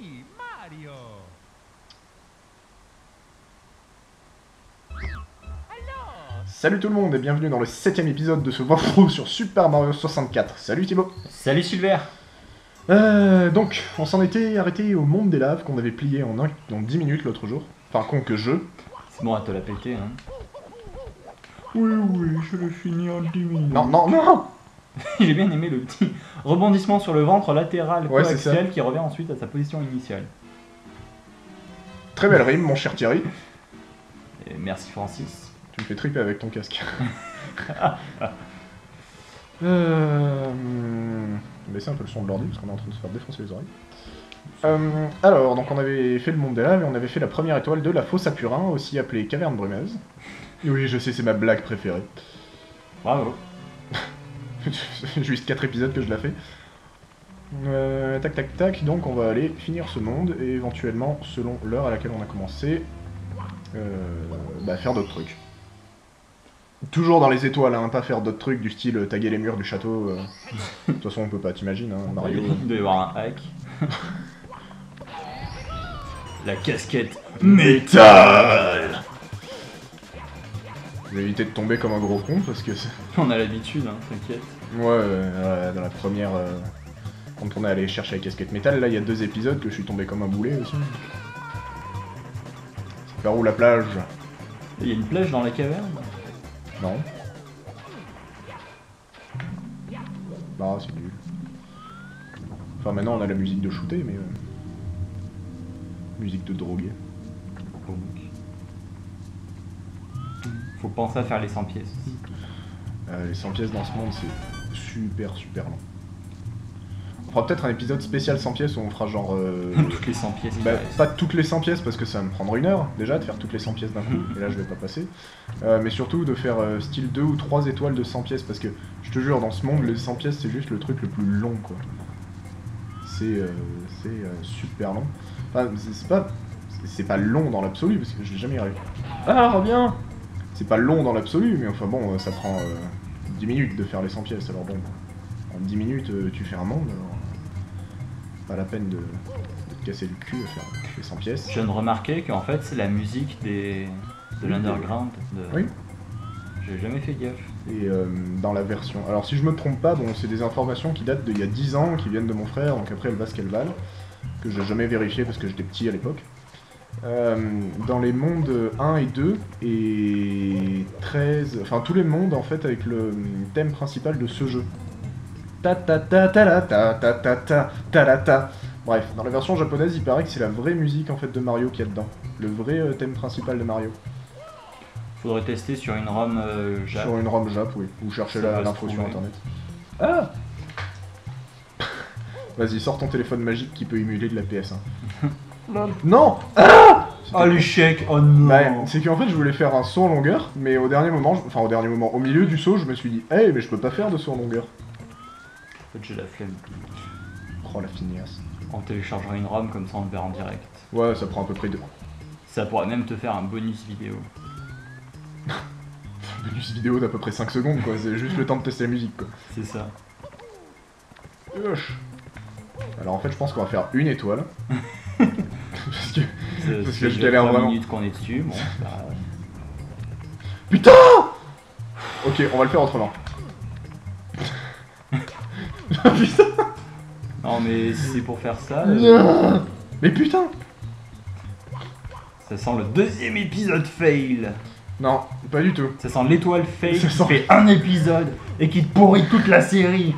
me, Mario. Salut tout le monde et bienvenue dans le 7ème épisode de ce walkthrough sur Super Mario 64. Salut Thibaut. Salut Silver. Donc, on s'en était arrêté au monde des laves qu'on avait plié en 10 minutes l'autre jour. Enfin, con que je. C'est bon, à te la péter, hein. Oui, je l'ai fini en 10 minutes. Non. J'ai bien aimé le petit rebondissement sur le ventre latéral Ouais, c'est coaxial qui revient ensuite à sa position initiale. Très belle rime, mon cher Thierry. Et merci Francis. Tu me fais triper avec ton casque. Baisser un peu le son de l'ordi parce qu'on est en train de se faire défoncer les oreilles. Alors, donc on avait fait le monde des laves et on avait fait la première étoile de la fosse à purin, aussi appelée caverne brumeuse. Oui, je sais, c'est ma blague préférée. Bravo. Juste 4 épisodes que je la fais. Tac, donc on va aller finir ce monde et éventuellement, selon l'heure à laquelle on a commencé, faire d'autres trucs. Toujours dans les étoiles, hein, pas faire d'autres trucs du style taguer les murs du château. De toute façon, on peut pas, t'imagines, hein, Mario. Il doit y avoir un hack. La casquette métal. Je vais éviter de tomber comme un gros con parce que On a l'habitude, hein, t'inquiète. ouais, dans la première, quand on est allé chercher la casquette métal, là il y a 2 épisodes que je suis tombé comme un boulet aussi. C'est par où la plage? Il y a une plage dans la caverne. Non. Bah c'est nul. Enfin maintenant on a la musique de shooter mais... musique de droguer. Faut penser à faire les 100 pièces aussi. Les 100 pièces dans ce monde c'est super long. On fera peut-être un épisode spécial 100 pièces où on fera genre... Toutes les 100 pièces. Pas toutes les 100 pièces parce que ça va me prendre 1 heure déjà de faire toutes les 100 pièces d'un coup, et là je vais pas passer. Mais surtout de faire style 2 ou 3 étoiles de 100 pièces parce que je te jure dans ce monde les 100 pièces c'est juste le truc le plus long quoi. C'est super long. Enfin c'est pas long dans l'absolu parce que je l'ai jamais arrivé. Ah reviens. C'est pas long dans l'absolu mais enfin bon ça prend 10 minutes de faire les 100 pièces alors bon. En 10 minutes tu fais un monde alors... Pas la peine de te casser le cul à faire les 100 pièces. Je viens de remarquer qu'en fait c'est la musique de l'underground. Oui. J'ai jamais fait gaffe. Et dans la version... Alors si je me trompe pas, bon c'est des informations qui datent d'il y a 10 ans, qui viennent de mon frère, donc après elles valent ce qu'elles valent, que j'ai jamais vérifié parce que j'étais petit à l'époque. Dans les mondes 1 et 2 et 13... Enfin tous les mondes en fait avec le thème principal de ce jeu. Ta ta ta ta la ta ta ta ta ta la ta. Bref, dans la version japonaise, il paraît que c'est la vraie musique en fait de Mario qu'il y a dedans. Le vrai thème principal de Mario. Faudrait tester sur une ROM Jap. Sur une ROM Jap, oui. Ou chercher l'info sur internet. Ah. Vas-y, sors ton téléphone magique qui peut émuler de la PS1. Non. Ah. Oh l'échec, oh non. Ouais, c'est qu'en fait je voulais faire un saut en longueur, mais au dernier moment, au milieu du saut, je me suis dit, hey, mais je peux pas faire de saut en longueur. En fait j'ai la flemme. Oh la finiasse. On téléchargera une ROM comme ça on le verra en direct. Ouais, ça prend à peu près 2. Ça pourrait même te faire un bonus vidéo. Bonus vidéo d'à peu près 5 secondes quoi, c'est juste le temps de tester la musique quoi. C'est ça. Alors en fait je pense qu'on va faire une étoile. parce que je galère vraiment. vraiment. Minutes qu'on est dessus, bon, bah... Putain. Ok, on va le faire autrement. Putain. Non mais si c'est pour faire ça... Mais putain. Ça sent le 2ème épisode fail. Non, pas du tout. Ça sent l'étoile fail Ça qui sent... fait un épisode et qui te pourrit toute la série.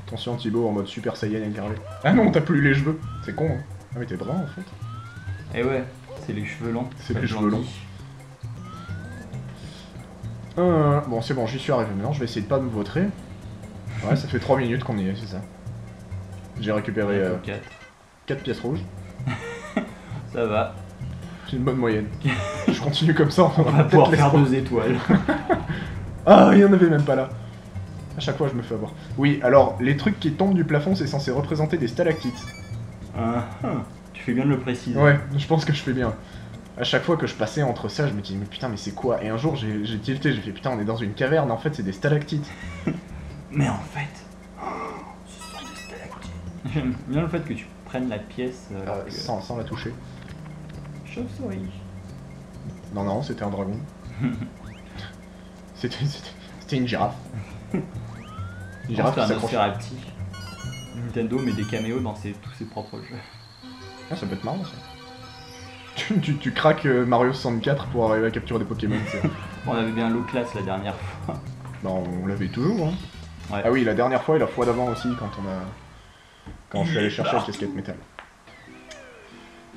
Attention Thibaut en mode Super Saiyan énervé. Ah non, t'as plus les cheveux. C'est con hein. Ah mais t'es brun en fait. Eh ouais, c'est les cheveux longs. C'est les cheveux longs. Bon c'est bon, j'y suis arrivé maintenant, je vais essayer de pas me vautrer. Ouais, ça fait 3 minutes qu'on y est, c'est ça. J'ai récupéré 4 pièces rouges. Ça va. C'est une bonne moyenne. Je continue comme ça, on va pouvoir faire 2 étoiles. Ah, il y en avait même pas là. À chaque fois, je me fais avoir. Oui, alors, les trucs qui tombent du plafond, c'est censé représenter des stalactites. Tu fais bien de le préciser. Ouais, je pense que je fais bien. À chaque fois que je passais entre ça, je me disais, mais putain, mais c'est quoi? Et un jour, j'ai tilté, j'ai fait, putain, on est dans une caverne, en fait, c'est des stalactites. Mais en fait... ce sont des stalactites. J'aime bien le fait que tu prennes la pièce alors que... sans la toucher. Chauve-souris. Non, non, c'était un dragon. C'était une girafe. Une girafe qui un s'accroche. Nosferatu. Nintendo met des caméos dans tous ses propres jeux. Ah, ça peut être marrant ça. Tu craques Mario 64 pour arriver à capturer des Pokémon. On avait bien l'eau classe la dernière fois. Bah, on l'avait toujours. Hein. Ouais. Ah oui, la dernière fois et la fois d'avant aussi quand je suis allé chercher la casquette métal.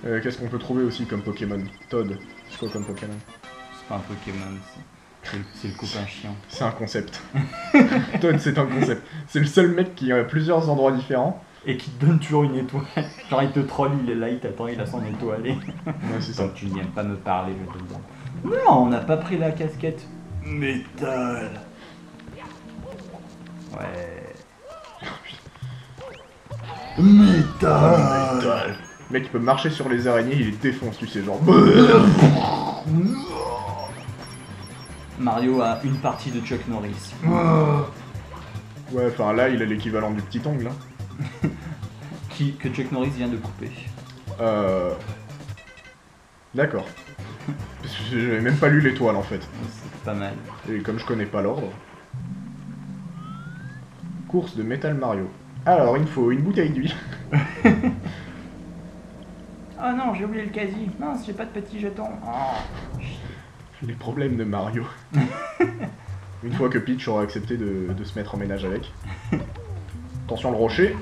Qu'est-ce qu'on peut trouver aussi comme Pokémon? Todd. C'est quoi comme Pokémon? C'est pas un Pokémon, c'est le copain chiant. C'est un concept. Todd, c'est un concept. C'est le seul mec qui a plusieurs endroits différents. Et qui te donne toujours une étoile. Genre il te troll, il est là, il t'attend, il a son étoilé. Ouais, c'est ça. Donc tu n'aimes pas me parler, je te le dis. Non, on n'a pas pris la casquette métal. Ouais. Métal. Le mec il peut marcher sur les araignées, il les défonce, tu sais, genre. Mario a une partie de Chuck Norris. Ouais, enfin là il a l'équivalent du petit ongle. Hein. Que Chuck Norris vient de couper. D'accord. Parce que j'avais même pas lu l'étoile en fait. C'est pas mal. Et comme je connais pas l'ordre. Course de Metal Mario. Alors il me faut une bouteille d'huile. Oh non, j'ai oublié le quasi. Mince, j'ai pas de petits jetons. Oh. Les problèmes de Mario. Une fois que Peach aura accepté de se mettre en ménage avec. Attention le rocher.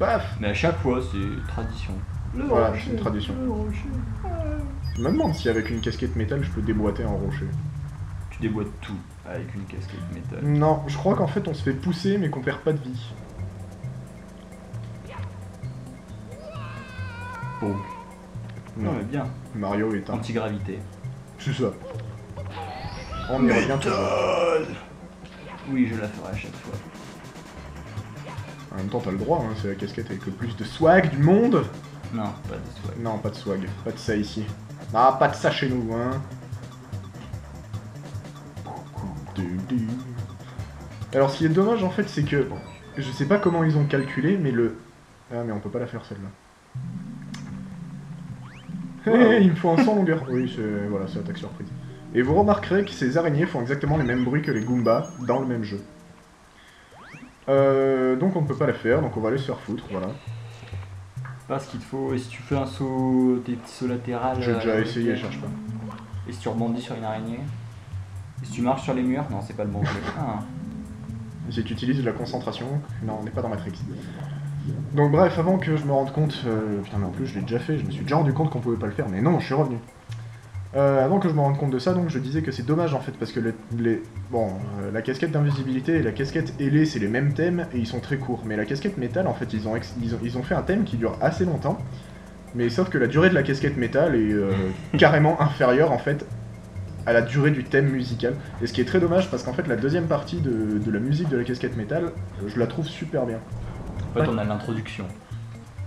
Paf. Mais à chaque fois, c'est tradition. Voilà, c'est une tradition. Le rocher. Je me demande si avec une casquette métal je peux déboîter un rocher. Tu déboîtes tout avec une casquette métal. Non, je crois qu'en fait on se fait pousser mais qu'on perd pas de vie. Bon. Non, mais bien. Mario est un... Antigravité. C'est ça. On y revient toujours. Oui, je la ferai à chaque fois. En même temps t'as le droit, hein, c'est la casquette avec le plus de swag du monde. Non, pas de swag. Non, pas de swag, pas de ça ici. Ah, pas de ça chez nous, hein. Alors ce qui est dommage en fait c'est que... Je sais pas comment ils ont calculé mais le... Ah mais on peut pas la faire celle-là. Hey, il me faut un sans longueur. Oui, c'est... Voilà, c'est attaque surprise. Et vous remarquerez que ces araignées font exactement les mêmes bruits que les Goombas dans le même jeu. Donc on ne peut pas la faire, donc on va aller se faire foutre, voilà. Pas ce qu'il te faut, et si tu fais un saut, des petits sauts latérales... J'ai déjà essayé, cherche pas. Et si tu rebondis sur une araignée? Et si tu marches sur les murs? Non, c'est pas le bon jeu. Ah. Si tu utilises de la concentration, non, on n'est pas dans Matrix. Donc bref, avant que je me rende compte... Putain mais en plus je l'ai déjà fait, je me suis déjà rendu compte qu'on pouvait pas le faire, mais non, je suis revenu. Avant que je me rende compte de ça, donc je disais que c'est dommage en fait, parce que la casquette d'invisibilité et la casquette ailée c'est les mêmes thèmes et ils sont très courts. Mais la casquette métal en fait, ils ont fait un thème qui dure assez longtemps, mais sauf que la durée de la casquette métal est carrément inférieure en fait à la durée du thème musical. Et ce qui est très dommage parce qu'en fait la deuxième partie de la musique de la casquette métal, je la trouve super bien. En fait on a l'introduction.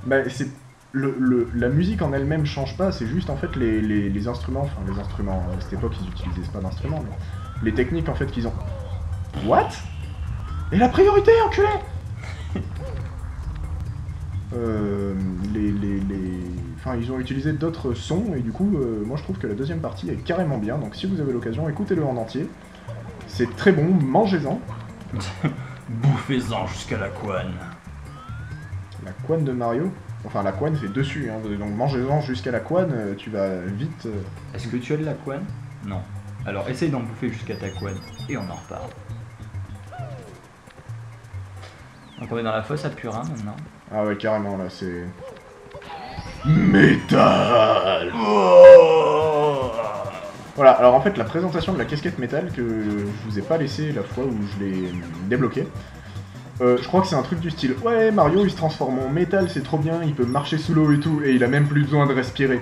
Bah c'est... la musique en elle-même change pas, c'est juste en fait les instruments, enfin les instruments, à cette époque ils utilisaient pas d'instruments, mais les techniques en fait qu'ils ont. What? Et la priorité, enculé! Enfin ils ont utilisé d'autres sons et du coup moi je trouve que la deuxième partie est carrément bien, donc si vous avez l'occasion écoutez-le en entier. C'est très bon, mangez-en. Bouffez-en jusqu'à la couenne. La couenne de Mario? Enfin, la couenne, c'est dessus, hein, donc mangez-en jusqu'à la couenne, tu vas vite... Est-ce que tu as de la couenne? Non. Alors essaye d'en bouffer jusqu'à ta couenne, et on en reparle. Donc on est dans la fosse à Purin maintenant. Ah ouais, carrément, là, c'est... Métal. Voilà, alors en fait, la présentation de la casquette métal que je vous ai pas laissé la fois où je l'ai débloqué, je crois que c'est un truc du style « Ouais, Mario, il se transforme en métal, c'est trop bien, il peut marcher sous l'eau et tout, et il a même plus besoin de respirer. »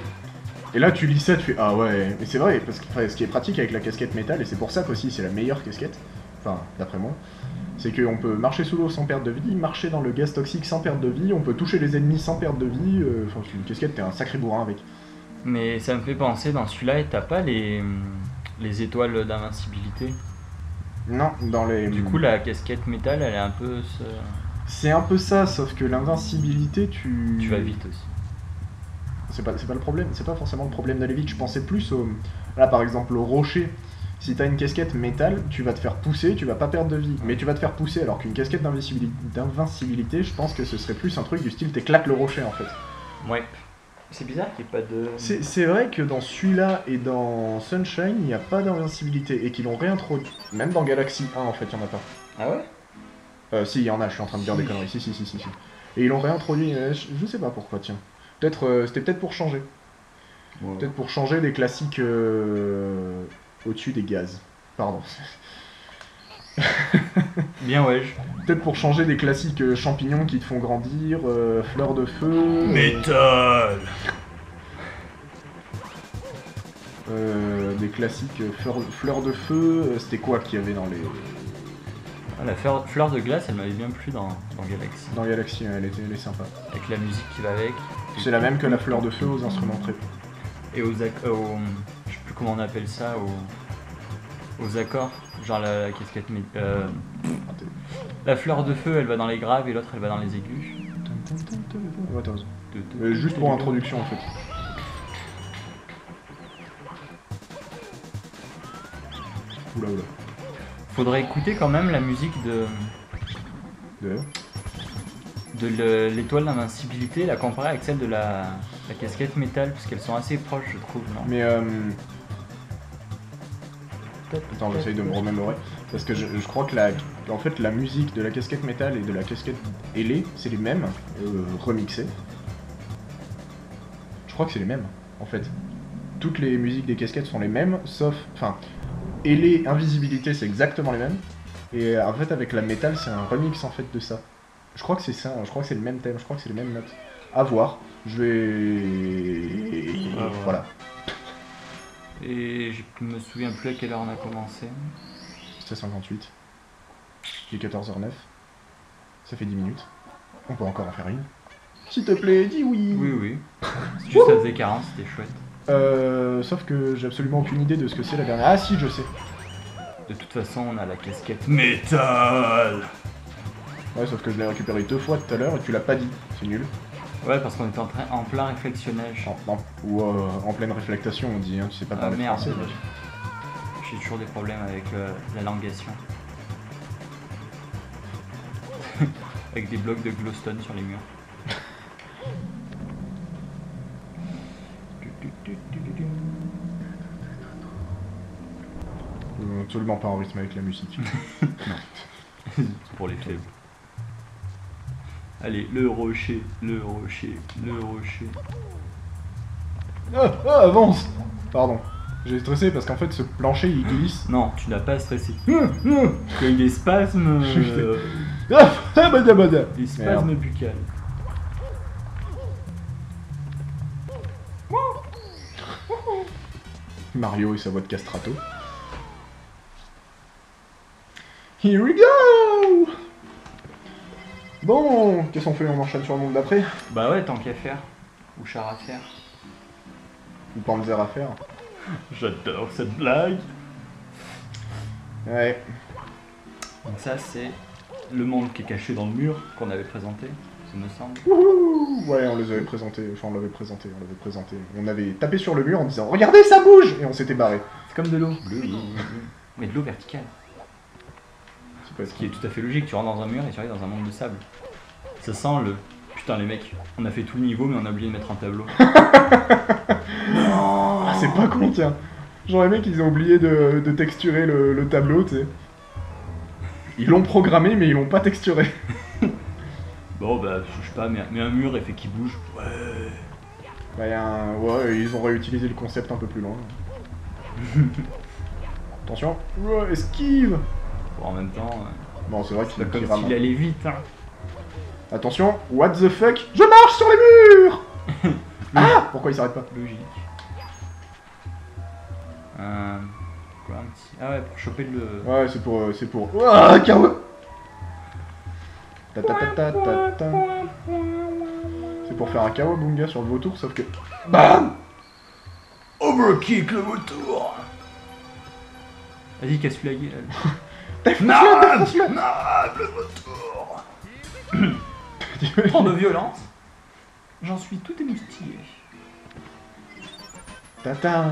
Et là, tu lis ça, tu fais « Ah ouais, mais c'est vrai, parce que ce qui est pratique avec la casquette métal, et c'est pour ça qu'aussi c'est la meilleure casquette, enfin, d'après moi, c'est qu'on peut marcher sous l'eau sans perte de vie, marcher dans le gaz toxique sans perte de vie, on peut toucher les ennemis sans perte de vie, enfin, c'est une casquette, t'es un sacré bourrin avec. » Mais ça me fait penser, dans celui-là, t'as pas les étoiles d'invincibilité? Non, dans les... Du coup, la casquette métal, elle est un peu... C'est un peu ça, sauf que l'invincibilité, Tu vas vite aussi. C'est pas le problème, c'est pas forcément le problème d'aller vite. Je pensais plus au. Là, par exemple, au rocher. Si t'as une casquette métal, tu vas te faire pousser, tu vas pas perdre de vie. Mais tu vas te faire pousser, alors qu'une casquette d'invincibilité, je pense que ce serait plus un truc du style t'éclates le rocher en fait. Ouais. C'est bizarre qu'il n'y ait pas de... C'est vrai que dans celui-là et dans Sunshine, il n'y a pas d'invincibilité et qu'ils l'ont réintroduit. Même dans Galaxy 1 en fait, il y en a pas. Ah ouais? Si, il y en a, je suis en train de dire des conneries. Si. Et ils l'ont réintroduit, je sais pas pourquoi, tiens. Peut-être, c'était peut-être pour changer. Ouais. Peut-être pour changer des classiques au-dessus des gaz. Pardon. Bien ouais. Peut-être pour changer des classiques champignons qui te font grandir, fleurs de feu... Métal. des classiques fleurs de feu, c'était quoi qu'il y avait dans les... Ah, la fleur de glace, elle m'avait bien plu dans Galaxy. Dans Galaxy, elle est sympa. Avec la musique qui va avec. C'est la même que la fleur de feu aux instruments très... Et je sais plus comment on appelle ça, aux accords. Genre la casquette... La fleur de feu, elle va dans les graves et l'autre, elle va dans les aigus. Ouais, t'as raison. Juste pour introduction en fait. Oula. Faudrait écouter quand même la musique de l'étoile d'invincibilité, la comparer avec celle de la casquette métal, parce qu'elles sont assez proches, je trouve, non? Mais attends, j'essaye de me remémorer. Parce que je crois que en fait, la musique de la casquette métal et de la casquette ailée, c'est les mêmes, remixées. Je crois que c'est les mêmes, en fait. Toutes les musiques des casquettes sont les mêmes, sauf... Enfin, ailée, invisibilité, c'est exactement les mêmes. Et en fait, avec la métal, c'est un remix, en fait, de ça. Je crois que c'est ça, je crois que c'est le même thème, je crois que c'est les mêmes notes. À voir. Je vais... Voilà. Et je me souviens plus à quelle heure on a commencé. C'était 58. Il est 14h09. Ça fait 10 minutes. On peut encore en faire une. S'il te plaît, dis oui. Oui. Juste ça faisait 40, c'était chouette. Sauf que j'ai absolument aucune idée de ce que c'est la dernière. Ah si, je sais. De toute façon, on a la casquette métal. Ouais, sauf que je l'ai récupéré 2 fois tout à l'heure et tu l'as pas dit. C'est nul. Ouais, parce qu'on était en plein réflexionnage. Ou en pleine réflectation, on dit, hein, tu sais pas parler français. Mais... J'ai toujours des problèmes avec la languation. Avec des blocs de glowstone sur les murs. Absolument pas en rythme avec la musique. Non. C'est pour les faibles. Allez, le rocher. Ah, avance. Pardon. J'ai stressé parce qu'en fait ce plancher il glisse. Non, tu n'as pas stressé. Parce qu'il y a des spasmes... des spasmes buccales. Mario et sa voix de castrato. Here we go. Bon, qu'est-ce qu'on fait? On enchaîne sur le monde d'après? Bah ouais, tant qu'à faire. Ou char à faire. Ou Panzer à faire. J'adore cette blague. Ouais. Donc ça c'est le monde qui est caché dans le mur qu'on avait présenté, ça me semble. Wouhou. Ouais, on les avait présentés, enfin on l'avait présenté. On avait tapé sur le mur en disant regardez ça bouge et on s'était barré. C'est comme de l'eau. Mais de l'eau verticale. Ce qui est tout à fait logique, tu rentres dans un mur et tu arrives dans un monde de sable. Ça sent le... Putain les mecs, on a fait tout le niveau mais on a oublié de mettre un tableau. Non. Ah, c'est pas con tiens. Genre les mecs ils ont oublié de texturer le tableau, tu sais. Ils l'ont programmé mais ils l'ont pas texturé. Bon bah je sais pas, mais un mur et fait qu'il bouge. Ouais. Bah ouais, ils ont réutilisé le concept un peu plus loin. Attention. Ouais, esquive. Bon, en même temps... Bon c'est vrai qu'il comme s'il allait vite hein. Attention, what the fuck? Je marche sur les murs. Ah. Pourquoi il s'arrête pas? Logique. Quoi un petit... Ah ouais, pour choper le... Ouais, c'est pour... Ah, Kawa. C'est pour faire un Kawabunga sur le vautour, sauf que... BAM. Overkick le vautour. Vas-y, casse-lui la gueule. Non, le vautour. Trop de violence. J'en suis tout émoustillé. Tata.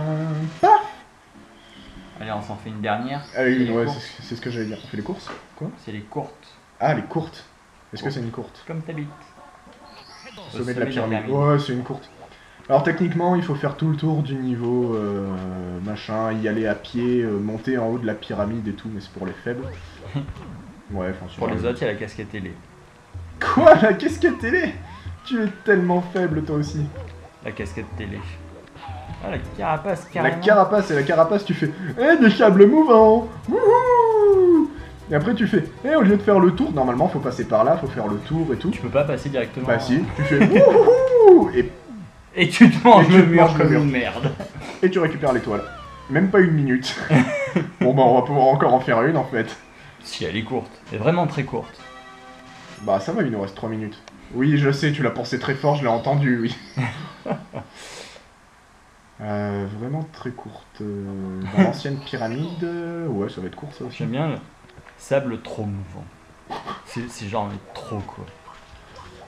Allez, on s'en fait une dernière. Ah oui, Les ouais, courses. c'est ce que j'allais dire. On fait les courses? Quoi? C'est les courtes. Ah, les courtes. Est-ce que c'est une courte? Comme t'habites. Au sommet de la pyramide. Ouais, c'est une courte. Alors techniquement, il faut faire tout le tour du niveau, machin, y aller à pied, monter en haut de la pyramide et tout, mais c'est pour les faibles. Ouais, enfin, Pour les autres, il y a la casquette télé. Quoi? La casquette télé? Tu es tellement faible, toi aussi. La casquette télé. Ah, la carapace, carrément. La carapace, et la carapace, tu fais « Eh, des câbles mouvants! Wouhou !» Et après, tu fais « Eh, au lieu de faire le tour, normalement, faut passer par là, faut faire le tour et tout. » Tu peux pas passer directement. Bah si, tu fais « Wouhou !» Et tu te manges Et tu le te mur manges le comme mur. une merde. et tu récupères l'étoile. Même pas une minute. Bon bah, on va pouvoir encore en faire une, en fait. Si, elle est courte. Elle est vraiment très courte. Bah ça va, il nous reste 3 minutes. Oui, je sais, tu l'as pensé très fort, je l'ai entendu, oui. Vraiment très courte. Dans l'ancienne pyramide, ouais, ça va être court ça aussi. J'aime bien le sable trop mouvant. C'est genre mais trop quoi.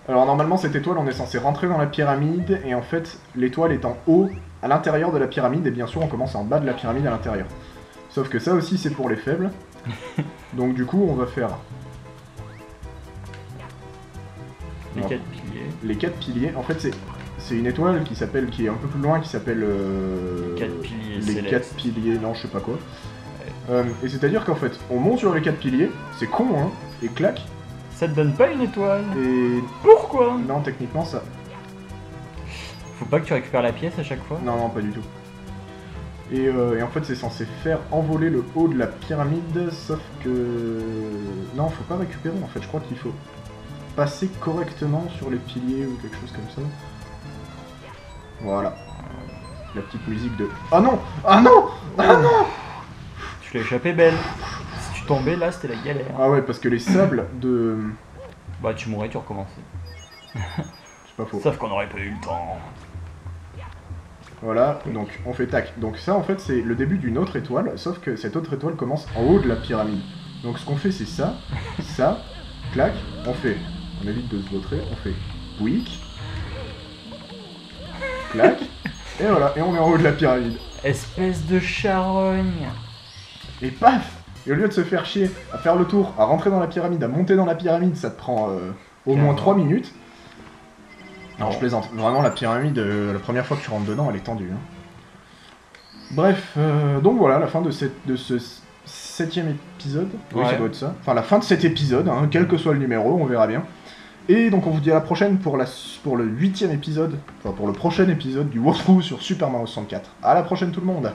Alors normalement cette étoile, on est censé rentrer dans la pyramide, et en fait, l'étoile est en haut, à l'intérieur de la pyramide, et bien sûr on commence en bas de la pyramide à l'intérieur. Sauf que ça aussi c'est pour les faibles. Donc du coup on va faire... Les Alors, 4 piliers. les 4 piliers, en fait c'est une étoile qui est un peu plus loin, qui s'appelle... 4 piliers les célestes. 4 piliers, non je sais pas quoi. Et c'est à dire qu'en fait, on monte sur les 4 piliers, c'est con hein, et clac, Ça te donne pas une étoile. et... Pourquoi? Non, techniquement ça... Faut pas que tu récupères la pièce à chaque fois. Non, non, pas du tout. Et en fait, c'est censé faire envoler le haut de la pyramide, sauf que... Non, faut pas récupérer, en fait, je crois qu'il faut passer correctement sur les piliers ou quelque chose comme ça. Voilà. La petite musique de... Ah non! Ah non! Ah non! Tu l'as échappé belle. Si tu tombais là, c'était la galère. Ah ouais, parce que les sables de... Bah tu mourrais, tu recommençais. C'est pas faux. Sauf qu'on aurait pas eu le temps. Voilà, donc on fait tac. Donc ça, en fait, c'est le début d'une autre étoile, sauf que cette autre étoile commence en haut de la pyramide. Donc ce qu'on fait, c'est ça, clac, on fait... On évite de se vautrer, on fait weak, clac, et voilà, et on est en haut de la pyramide. Espèce de charogne. Et paf! Et au lieu de se faire chier à faire le tour, à rentrer dans la pyramide, à monter dans la pyramide, ça te prend au moins 3 minutes. Non, je plaisante. Vraiment, la pyramide, la première fois que tu rentres dedans, elle est tendue. Hein. Bref, donc voilà, la fin de ce 7ème épisode. Oui, Ouais. ça doit être ça. Enfin, la fin de cet épisode, hein, quel que soit le numéro, on verra bien. Et donc, on vous dit à la prochaine pour le 8ème épisode, enfin pour le prochain épisode du walkthrough sur Super Mario 64. À la prochaine, tout le monde!